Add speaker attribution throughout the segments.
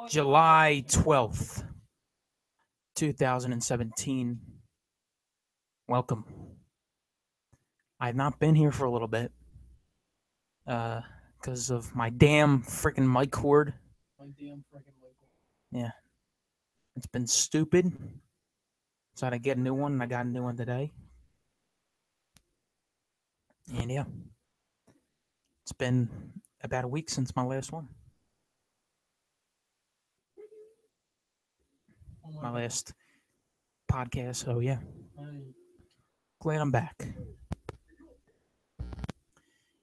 Speaker 1: July 12th, 2017. Welcome. I've not been here for a little bit because of my damn freaking mic cord. Yeah. It's been stupid. So I had to get a new one, and I got a new one today. And yeah, it's been about a week since my last one. My last podcast. So yeah, glad I'm back.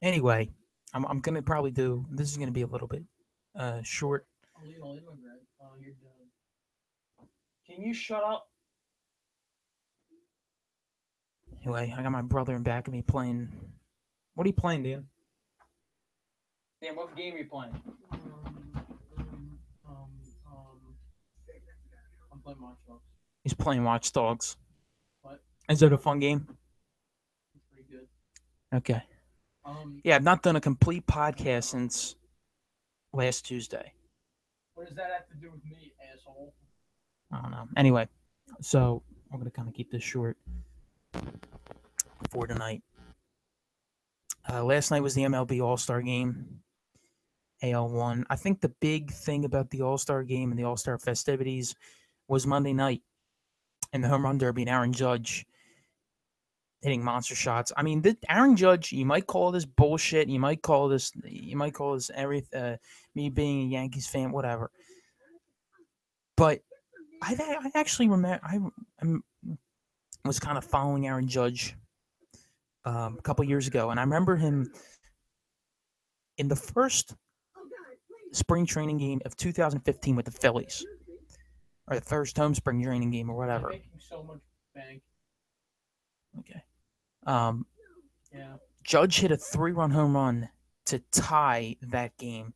Speaker 1: Anyway, I'm gonna probably do. This is gonna be a little bit short.
Speaker 2: Can you shut up?
Speaker 1: Anyway, I got my brother in back of me playing. What are you playing, Dan? Dan, what game are you playing?
Speaker 2: I'm playing Watch Dogs.
Speaker 1: He's playing Watch Dogs.
Speaker 2: What?
Speaker 1: Is it a fun game?
Speaker 2: It's pretty good.
Speaker 1: Okay. Yeah, I've not done a complete podcast since last Tuesday.
Speaker 2: What does that have to do with me, asshole?
Speaker 1: I don't know. Anyway, so I'm gonna kind of keep this short for tonight. Last night was the MLB All-Star Game, AL1. I think the big thing about the All-Star Game and the All-Star festivities was Monday night and the home run derby and Aaron Judge hitting monster shots. I mean, Aaron Judge, you might call this bullshit. You might call this me being a Yankees fan, whatever. But I actually remember I was kind of following Aaron Judge a couple years ago, and I remember him in the first spring training game of 2015 with the Phillies, or the first home spring training game, or whatever.
Speaker 2: I'm making so much bank.
Speaker 1: Okay.
Speaker 2: Yeah.
Speaker 1: Judge hit a 3-run home run to tie that game,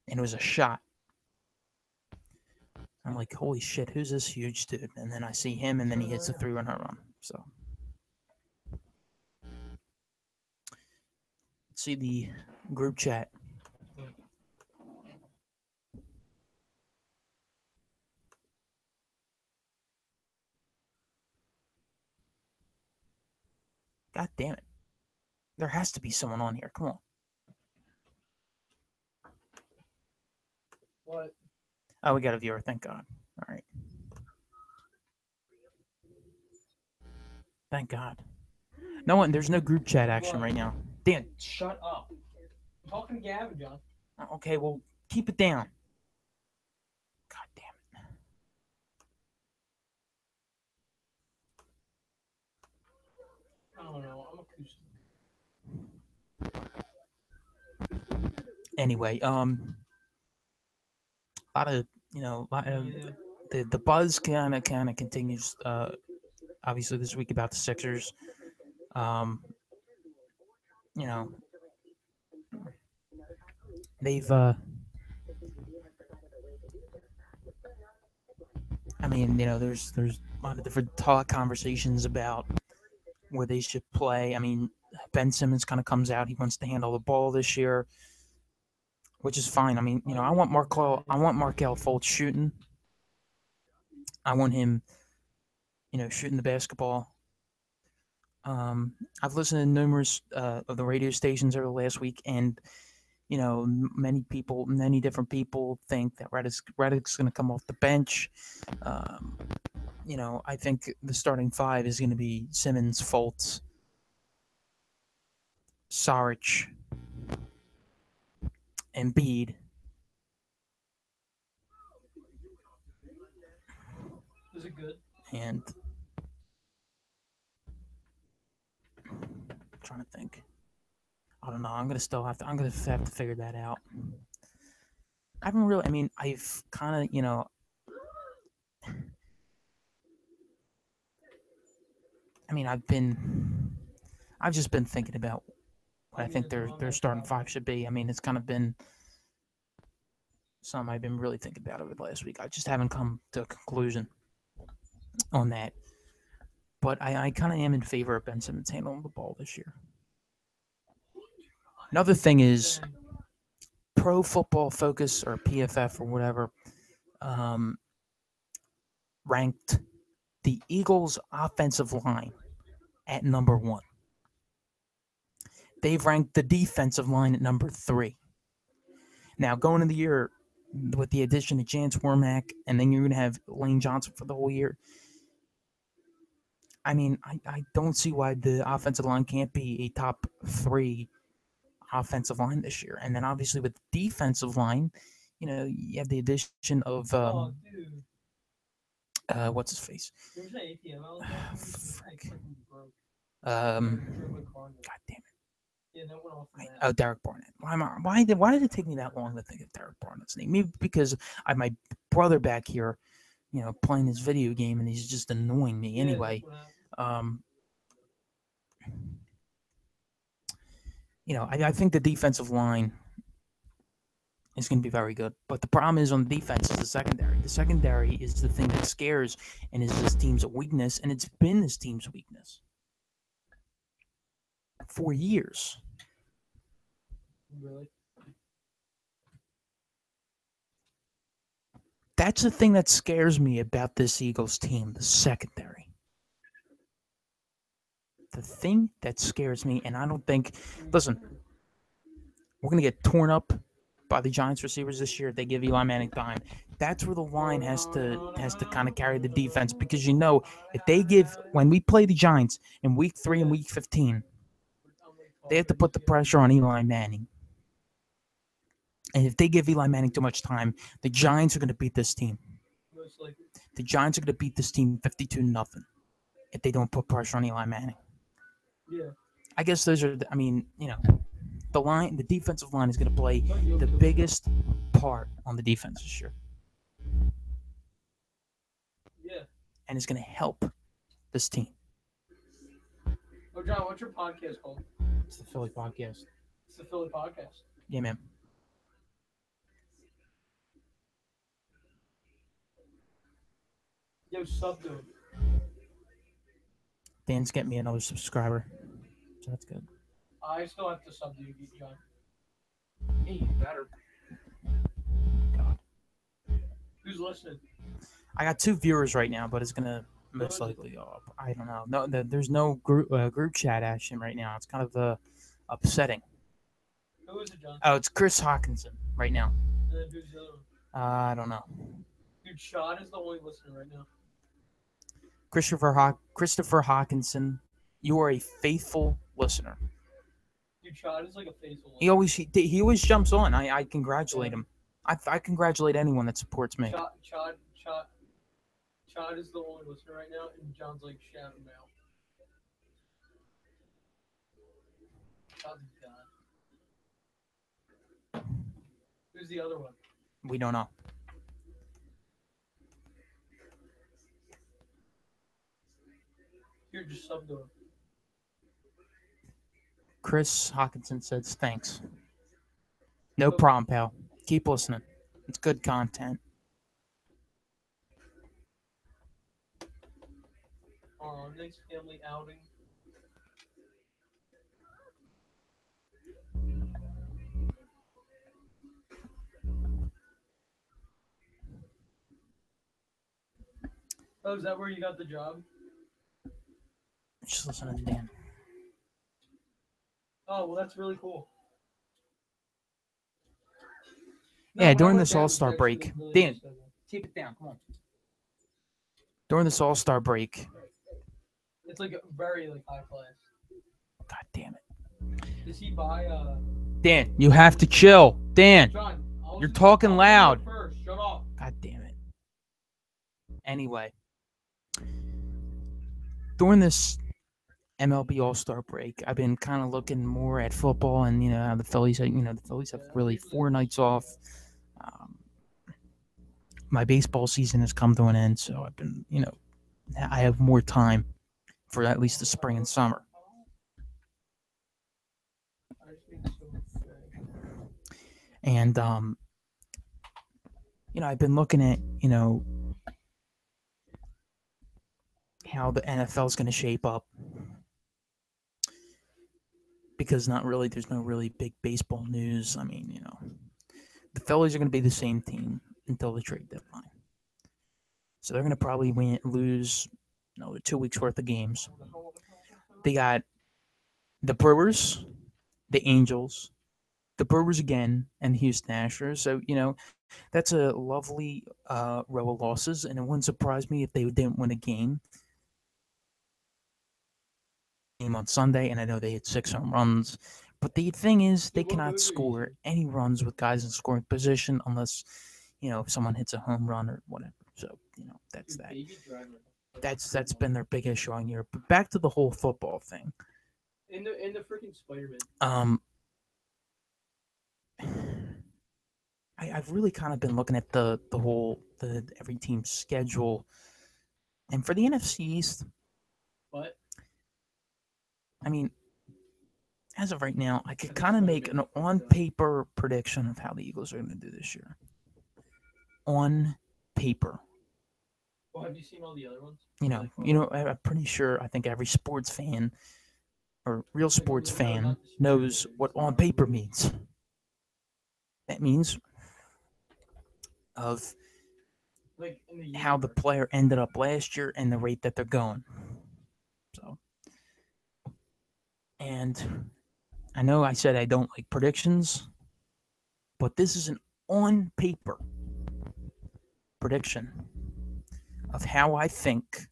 Speaker 1: and it was a shot. I'm like, holy shit, who's this huge dude? And then I see him, and then he hits a 3-run home run. So, let's see the group chat. God damn it. There has to be someone on here. Come on.
Speaker 2: What?
Speaker 1: Oh, we got a viewer. Thank God. All right. Thank God. No one. There's no group chat action right now. Dan.
Speaker 2: Shut up. I'm talking to Gavin, John.
Speaker 1: Okay, well, keep it down. God damn it.
Speaker 2: I don't know. I'm acoustic.
Speaker 1: Anyway, a lot of the buzz kind of continues. Obviously this week about the Sixers. They've there's a lot of different conversations about where they should play. I mean, Ben Simmons kind of comes out. He wants to handle the ball this year, which is fine. I mean, I want Markelle Fultz shooting. I want him, shooting the basketball. I've listened to numerous of the radio stations over the last week, and many different people think that Redick's going to come off the bench. I think the starting five is going to be Simmons, Fultz, Saric, Embiid.
Speaker 2: Is it good?
Speaker 1: And I'm trying to think. I don't know. I'm gonna have to figure that out. I haven't really. I mean, I've kind of, I mean, I've just been thinking about what I think their starting five should be. I mean, it's kind of been something I've been really thinking about over the last week. I just haven't come to a conclusion on that. But I kind of am in favor of Ben Simmons handling the ball this year. Another thing is, Pro Football Focus or PFF or whatever ranked the Eagles' offensive line at number 1. They've ranked the defensive line at number 3. Now, going into the year with the addition of Chance Warmack, and then you're going to have Lane Johnson for the whole year. I mean, I don't see why the offensive line can't be a top 3 offensive line this year. And then obviously with the defensive line, you have the addition of
Speaker 2: Dude.
Speaker 1: what's his face?
Speaker 2: There's an ATM out
Speaker 1: Frick.
Speaker 2: broke.
Speaker 1: God damn it.
Speaker 2: Yeah, that went off.
Speaker 1: Oh, Derek Barnett. Why did it take me that long to think of Derek Barnett's name? Maybe because I have my brother back here, playing his video game, and he's just annoying me. Anyway, I think the defensive line is going to be very good. But the problem is on the defense is the secondary. The secondary is the thing that scares and is this team's weakness, and it's been this team's weakness for years.
Speaker 2: Really?
Speaker 1: That's the thing that scares me about this Eagles team, the secondary. The thing that scares me, and I don't think, listen, we're going to get torn up by the Giants receivers this year if they give Eli Manning time. That's where the line has to kind of carry the defense, because if they when we play the Giants in week 3 and week 15, they have to put the pressure on Eli Manning. And if they give Eli Manning too much time, the Giants are going to beat this team. The Giants are going to beat this team 52-0 if they don't put pressure on Eli Manning.
Speaker 2: Yeah.
Speaker 1: I guess those are, the defensive line is going to play the biggest part on the defense this year.
Speaker 2: Yeah.
Speaker 1: And it's going to help this team.
Speaker 2: Oh, John, what's your podcast called?
Speaker 1: It's the Philly Podcast.
Speaker 2: It's the Philly Podcast.
Speaker 1: Yeah, man.
Speaker 2: Yo, sub to him.
Speaker 1: Dan's getting me another subscriber. So that's good.
Speaker 2: I still have to sub to you, John.
Speaker 1: Hey, you better.
Speaker 2: God. Who's listening?
Speaker 1: I got 2 viewers right now, but it's going to most likely go up. I don't know. No, there's no group chat action right now. It's kind of upsetting.
Speaker 2: Who is it, John?
Speaker 1: Oh, it's Chris Hawkinson right now.
Speaker 2: And then who's the other one?
Speaker 1: I don't know.
Speaker 2: Dude, Sean is the only listener right now.
Speaker 1: Christopher Hawkinson, you are a faithful listener.
Speaker 2: Dude, Sean is like a faithful listener.
Speaker 1: He always jumps on. I congratulate him. I congratulate anyone that supports me.
Speaker 2: Chad is the only listener right now, and John's like, shout him out. Chad's done. Who's the other one?
Speaker 1: We don't know.
Speaker 2: Here, just sub to him.
Speaker 1: Chris Hawkinson says thanks. No problem, pal. Keep listening. It's good content.
Speaker 2: Our next family outing. Oh, is that where you got the job?
Speaker 1: Just listening to Dan.
Speaker 2: Oh, well, that's really cool.
Speaker 1: Yeah, during this All-Star break. Dan, tape it down. Come on. During this All-Star break.
Speaker 2: It's like very high class.
Speaker 1: God damn it.
Speaker 2: Does he buy
Speaker 1: Dan, you have to chill. Dan,
Speaker 2: John,
Speaker 1: you're talking loud.
Speaker 2: First, shut up.
Speaker 1: God damn it. Anyway. During this MLB All-Star break, I've been kind of looking more at football, and how the Phillies, have really 4 nights off. My baseball season has come to an end, so I've been, I have more time for at least the spring and summer. And I've been looking at, how the NFL is going to shape up. Because there's no really big baseball news. I mean, Phillies are going to be the same team until the trade deadline. So they're going to probably lose 2 weeks worth of games. They got the Brewers, the Angels, the Brewers again, and the Houston Astros. So, that's a lovely row of losses, and it wouldn't surprise me if they didn't win a game on Sunday, and I know they hit 6 home runs. But the thing is, they cannot score any runs with guys in scoring position unless, someone hits a home run or whatever. So, that's that. That's been their big issue on here. But back to the whole football thing.
Speaker 2: In the freaking Spider-Man.
Speaker 1: I've really kind of been looking at the every team's schedule, and for the NFC East,
Speaker 2: What?
Speaker 1: I mean, as of right now, I could kind of make an on-paper prediction of how the Eagles are going to do this year. On paper.
Speaker 2: Well, have you seen all the other ones?
Speaker 1: I'm pretty sure. I think every sports fan or real sports fan knows what on paper means. That means of how the player ended up last year and the rate that they're going. So, and I know I said I don't like predictions, but this is an on paper prediction of how I think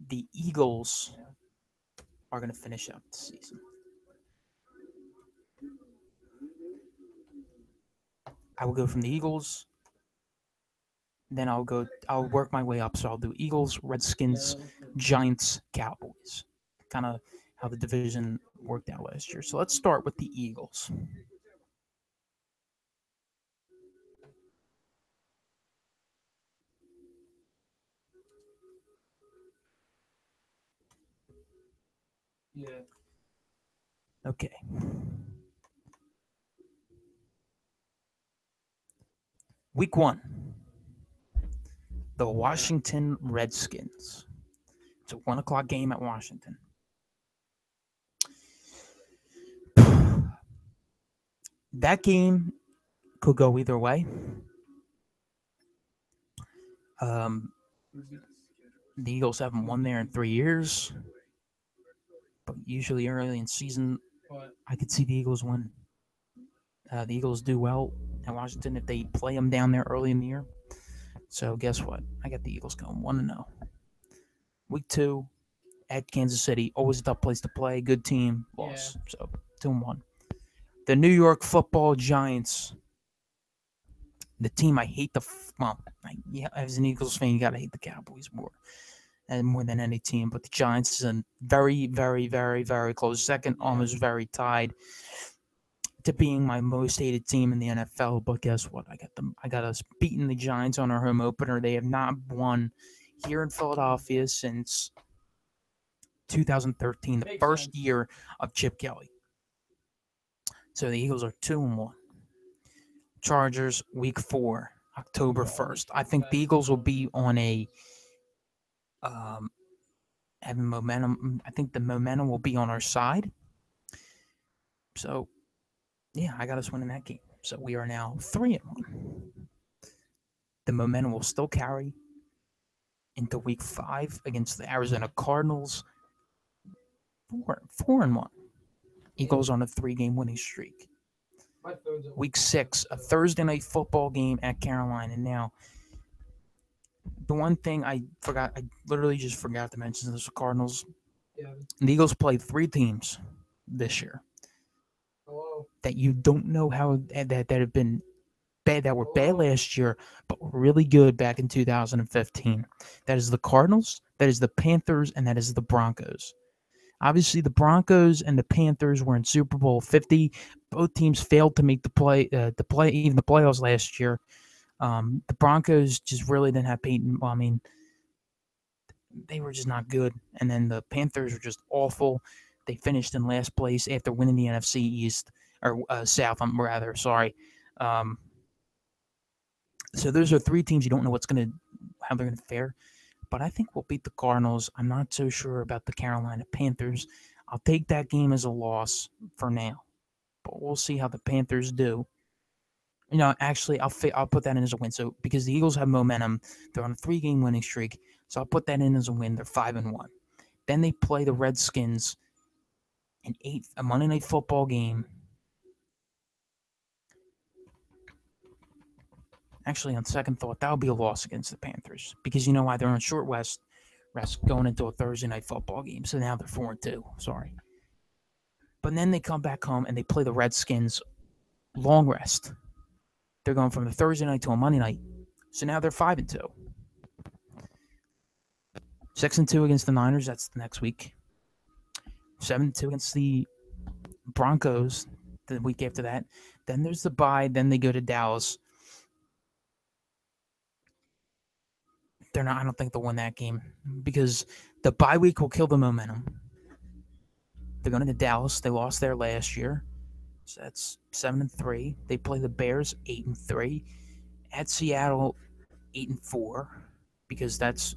Speaker 1: the Eagles are going to finish out the season. I will go from the Eagles, then I'll work my way up. So I'll do Eagles, Redskins, Giants, Cowboys. Kind of how the division worked out last year. So let's start with the Eagles.
Speaker 2: Yeah.
Speaker 1: Okay. Week 1. The Washington Redskins. It's a 1:00 game at Washington. That game could go either way. The Eagles haven't won there in 3 years. But usually early in season, I could see the Eagles win. The Eagles do well at Washington if they play them down there early in the year. So guess what? I got the Eagles going 1-0. Week 2 at Kansas City, always a tough place to play. Good team, loss. So 2-1. The New York Football Giants. The team I hate as an Eagles fan, you gotta hate the Cowboys more than any team. But the Giants is a very, very, very, very close second, almost very tied to being my most hated team in the NFL. But guess what? I got us beating the Giants on our home opener. They have not won here in Philadelphia since 2013, the first year of Chip Kelly. So the Eagles are 2-1. Chargers, week 4, October 1st. I think the Eagles will be on a having momentum. I think the momentum will be on our side. So, yeah, I got us winning that game. So we are now 3-1. The momentum will still carry into week 5 against the Arizona Cardinals. 4-1. Eagles on a 3-game winning streak. Week 6, a Thursday night football game at Carolina. Now, the one thing I literally just forgot to mention is the Cardinals.
Speaker 2: Yeah.
Speaker 1: The Eagles played 3 teams this year that you don't know how that have been bad, that were bad last year, but were really good back in 2015. That is the Cardinals, that is the Panthers, and that is the Broncos. Obviously, the Broncos and the Panthers were in Super Bowl 50. Both teams failed to make the playoffs last year. The Broncos just really didn't have Peyton. Well, I mean, they were just not good. And then the Panthers were just awful. They finished in last place after winning the NFC East or South. I'm rather sorry. So those are 3 teams you don't know how they're gonna fare. But I think we'll beat the Cardinals. I'm not so sure about the Carolina Panthers. I'll take that game as a loss for now. But we'll see how the Panthers do Actually, I'll put that in as a win. So because the Eagles have momentum, they're on a 3-game winning streak. So I'll put that in as a win. They're 5-1. Then they play the Redskins a Monday Night Football game. Actually, on second thought, that would be a loss against the Panthers because you know why? They're on short rest going into a Thursday Night Football game. So now they're 4-2. Sorry, but then they come back home and they play the Redskins long rest. They're going from the Thursday night to a Monday night. So now they're 5-2. 6-2 against the Niners. That's the next week. 7-2 against the Broncos the week after that. Then there's the bye. Then they go to Dallas. I don't think they'll win that game because the bye week will kill the momentum. They're going to Dallas. They lost there last year. So that's 7-3. They play the Bears 8-3. At Seattle 8-4 because that's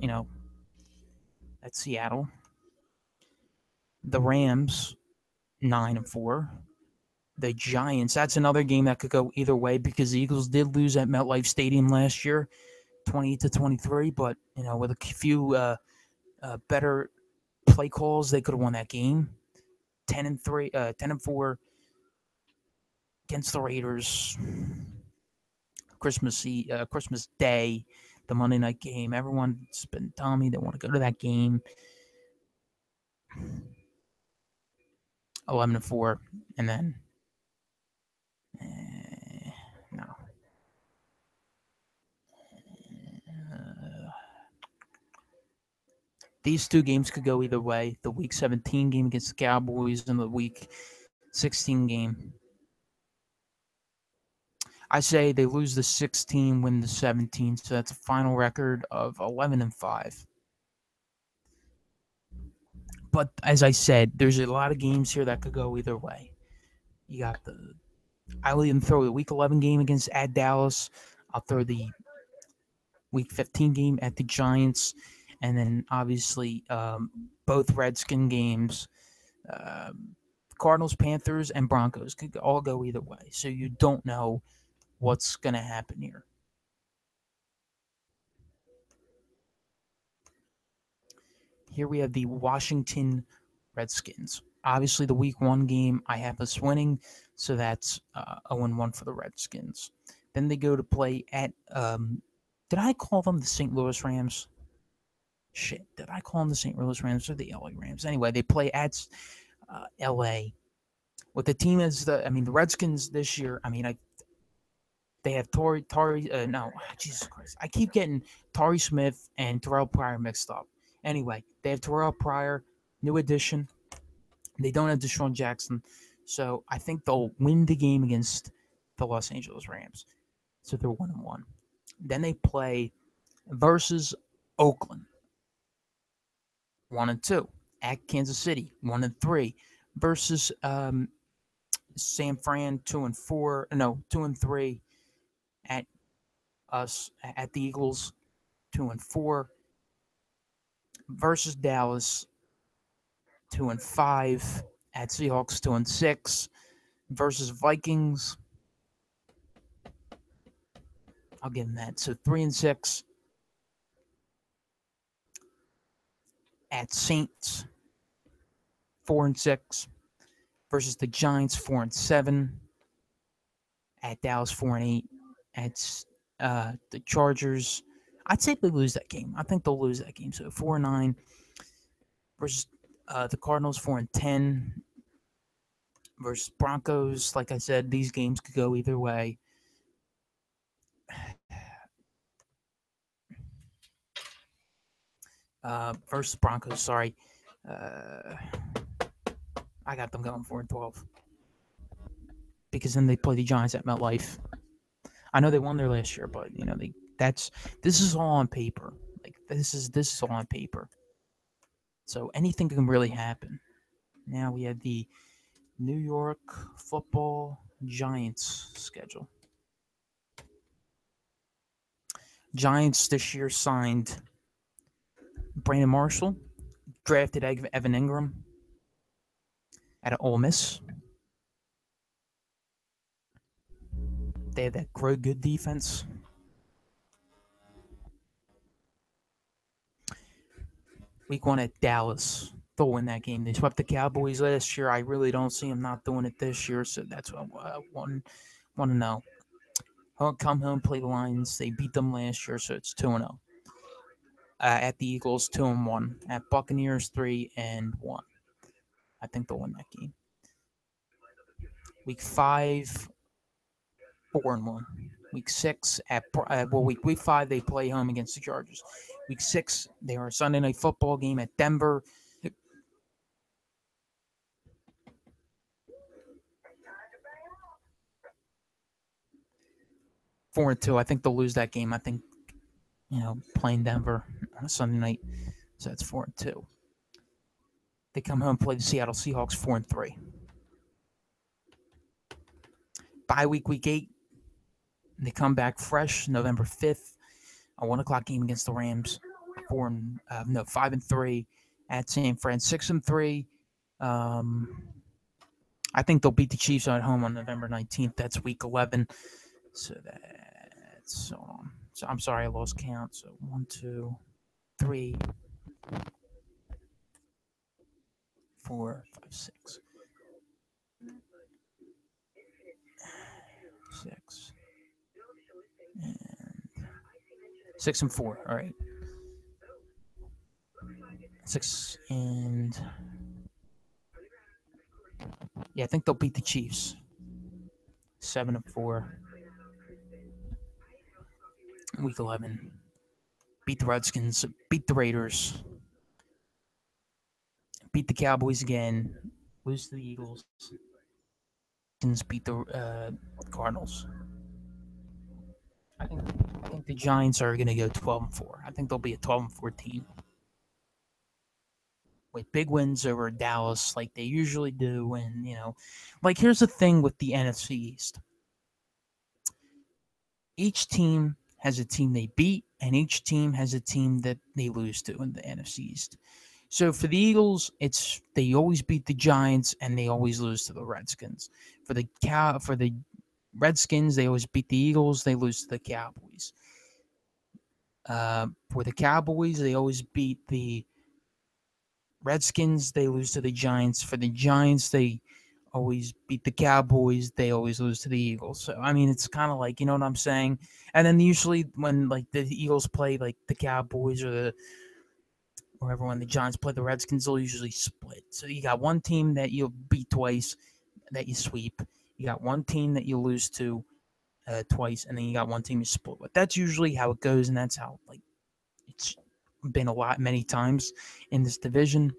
Speaker 1: Seattle. The Rams 9-4. The Giants, that's another game that could go either way because the Eagles did lose at MetLife Stadium last year, 28-23. But with a few better play calls, they could have won that game. 10-3, 10-4 against the Raiders. Christmas Day, the Monday night game. Everyone's been telling me they want to go to that game. 11-4, and then no. These two games could go either way. The Week 17 game against the Cowboys and the Week 16 game. I say they lose the 16, win the 17, so that's a final record of 11-5. But as I said, there's a lot of games here that could go either way. You got I'll even throw the Week 11 game at Dallas. I'll throw the Week 15 game at the Giants. And then, obviously, both Redskin games, Cardinals, Panthers, and Broncos could all go either way. So you don't know what's going to happen here. Here we have the Washington Redskins. Obviously, the Week 1 game, I have us winning, so that's 0-1 for the Redskins. Then they go to play at, did I call them the St. Louis Rams? Shit, did I call them the St. Louis Rams or the LA Rams? Anyway, they play at LA. With the team the Redskins this year, they have Jesus Christ. I keep getting Torrey Smith and Terrell Pryor mixed up. Anyway, they have Terrell Pryor, new addition. They don't have Deshaun Jackson. So I think they'll win the game against the Los Angeles Rams. So they're 1-1. Then they play versus Oakland. 1-2. At Kansas City, 1-3. Versus San Fran, 2-4. No, 2-3. At us, at the Eagles, 2-4. Versus Dallas, 2-5. At Seahawks, 2-6. Versus Vikings, I'll give them that. So 3-6. At Saints, 4-6. Versus the Giants, 4-7. At Dallas, 4-8. At the Chargers, I'd say they lose that game. I think they'll lose that game. So 4-9. Versus the Cardinals, 4-10. Versus Broncos, like I said, these games could go either way. Versus Broncos, sorry. I got them going 4-12. Because then they play the Giants at MetLife. I know they won there last year, but this is all on paper. Like this is all on paper. So anything can really happen. Now we have the New York Football Giants schedule. Giants this year signed Brandon Marshall, drafted Evan Ingram out of Ole Miss. They have that great good defense. Week 1 at Dallas. They'll win that game. They swept the Cowboys last year. I really don't see them not doing it this year, so that's what I want to know. Come home, play the Lions. They beat them last year, so it's 2-0. At the Eagles, 2-1. At Buccaneers, 3-1. I think they'll win that game. Week 5, 4-1. Week 6 week 5 they play home against the Chargers. Week 6 they are a Sunday night football game at Denver. 4-2. I think they'll lose that game. I think playing Denver on a Sunday night, so that's 4-2. They come home and play the Seattle Seahawks 4-3. Bye week 8. They come back fresh November 5th, a 1:00 game against the Rams. 5-3 at San Fran. 6-3. I think they'll beat the Chiefs at home on November 19th. That's week 11. So that's so I'm sorry, I lost count. So 1, 2, 3, 4, 5, 6. 6 and 6-4. All right. 6 and I think they'll beat the Chiefs. 7-4. Week 11. Beat the Redskins. Beat the Raiders. Beat the Cowboys again. Lose to the Eagles. Beat the Cardinals. I think the Giants are going to go 12-4. I think they'll be a 12-4 team with big wins over Dallas, like they usually do. And here's the thing with the NFC East: each team has a team they beat, and each team has a team that they lose to in the NFC East. So for the Eagles, they always beat the Giants and they always lose to the Redskins. For the Redskins, they always beat the Eagles, they lose to the Cowboys. For the Cowboys, they always beat the Redskins, they lose to the Giants. For the Giants, they always beat the Cowboys, they always lose to the Eagles. So I mean, it's kind of like, you know what I'm saying? And then usually when the Eagles play the Cowboys or when the Giants play the Redskins, they'll usually split. So you got one team that you'll beat twice, that you sweep. You got one team that you lose to twice, and then you got one team you split with. That's usually how it goes, and that's how it's been many times in this division.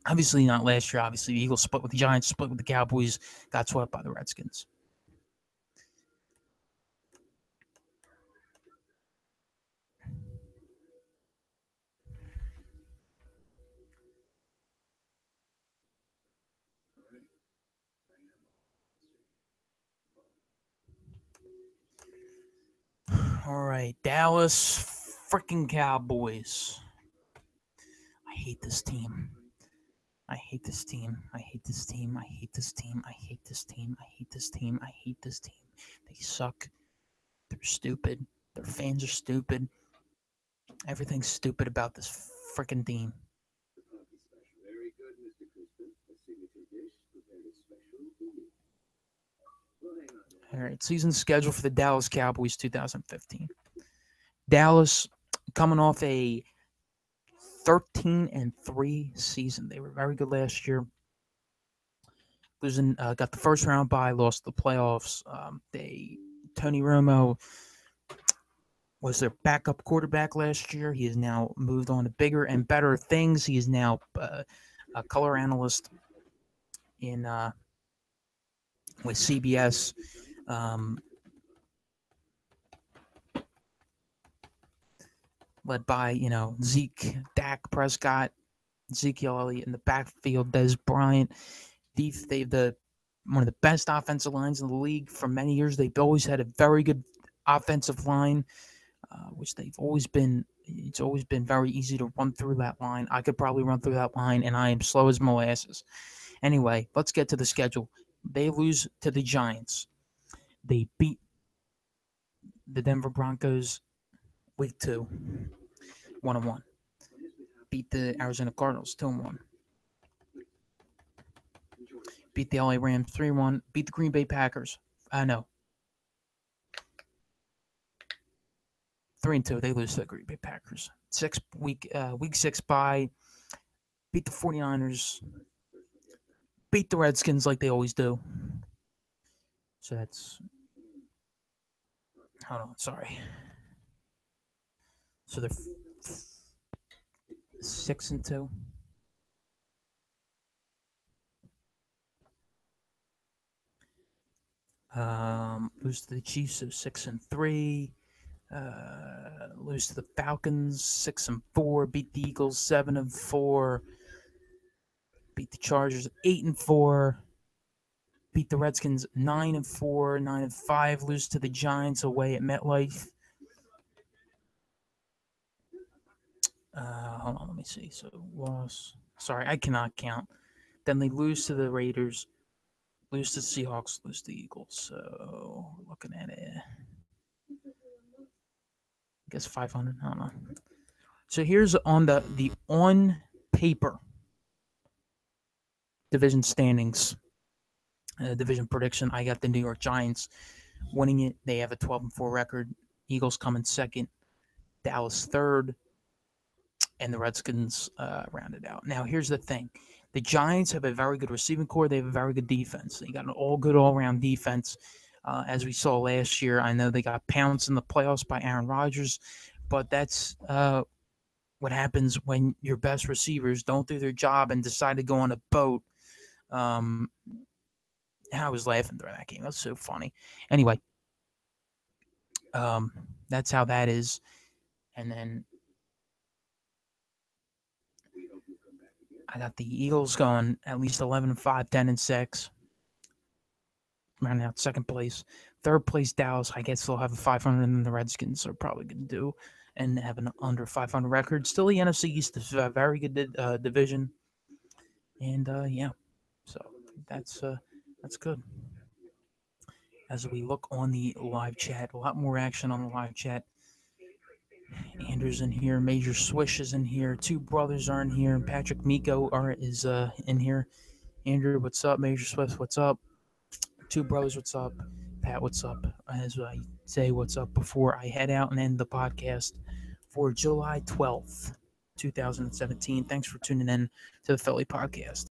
Speaker 1: Obviously not last year. Obviously the Eagles split with the Giants, split with the Cowboys, got swept by the Redskins. All right, Dallas freaking Cowboys. I hate this team. I hate this team. I hate this team. I hate this team. I hate this team. I hate this team. I hate this team. They suck. They're stupid. Their fans are stupid. Everything's stupid about this freaking team.
Speaker 3: Very good, Mr. Crispin. A signature dish prepared especially for you. Well, hang on.
Speaker 1: All right, season schedule for the Dallas Cowboys 2015. Dallas coming off a 13-3 season. They were very good last year. Losing, got the first round bye, lost the playoffs. Tony Romo was their backup quarterback last year. He has now moved on to bigger and better things. He is now a color analyst with CBS. Led by, Zeke, Dak Prescott, Ezekiel Elliott in the backfield, Dez Bryant. They've one of the best offensive lines in the league for many years. They've always had a very good offensive line, which they've always been. It's always been very easy to run through that line. I could probably run through that line, and I am slow as molasses. Anyway, let's get to the schedule. They lose to the Giants. They beat the Denver Broncos, week 2, 1-1. Beat the Arizona Cardinals 2-1. Beat the LA Rams 3-1. Beat the Green Bay Packers. No. 3-2. They lose to the Green Bay Packers. Week 6 bye. Beat the 49ers. Beat the Redskins like they always do. So that's... Hold on, sorry. So they're 6-2. Lose to the Chiefs, so 6-3. Lose to the Falcons, 6-4. Beat the Eagles, 7-4. Beat the Chargers, 8-4. Beat the Redskins, 9-4, 9-5. Lose to the Giants away at MetLife. Hold on, let me see. So loss. Sorry, I cannot count. Then they lose to the Raiders, lose to the Seahawks, lose to the Eagles. So looking at it, I guess 500. I don't know. So here's on the on paper division standings, division prediction. I got the New York Giants winning it. They have a 12-4 record. Eagles come in second, Dallas third, and the Redskins rounded out. Now, here's the thing. The Giants have a very good receiving core. They have a very good defense. They got an all-around defense. As we saw last year, I know they got pounced in the playoffs by Aaron Rodgers, but that's what happens when your best receivers don't do their job and decide to go on a boat. I was laughing during that game. That's so funny. Anyway, that's how that is. And then I got the Eagles going at least 11-5, 10-6. Rounding out second place. Third place, Dallas. I guess they'll have a 500, and the Redskins are probably going to do and have an under 500 record. Still, the NFC East is a very good division. And, yeah. So that's good. As we look on the live chat, a lot more action on the live chat. Andrew's in here. Major Swish is in here. Two brothers are in here. And Patrick Miko is in here. Andrew, what's up? Major Swift, what's up? Two brothers, what's up? Pat, what's up? As I say what's up before I head out and end the podcast for July 12th, 2017. Thanks for tuning in to the Philly Podcast.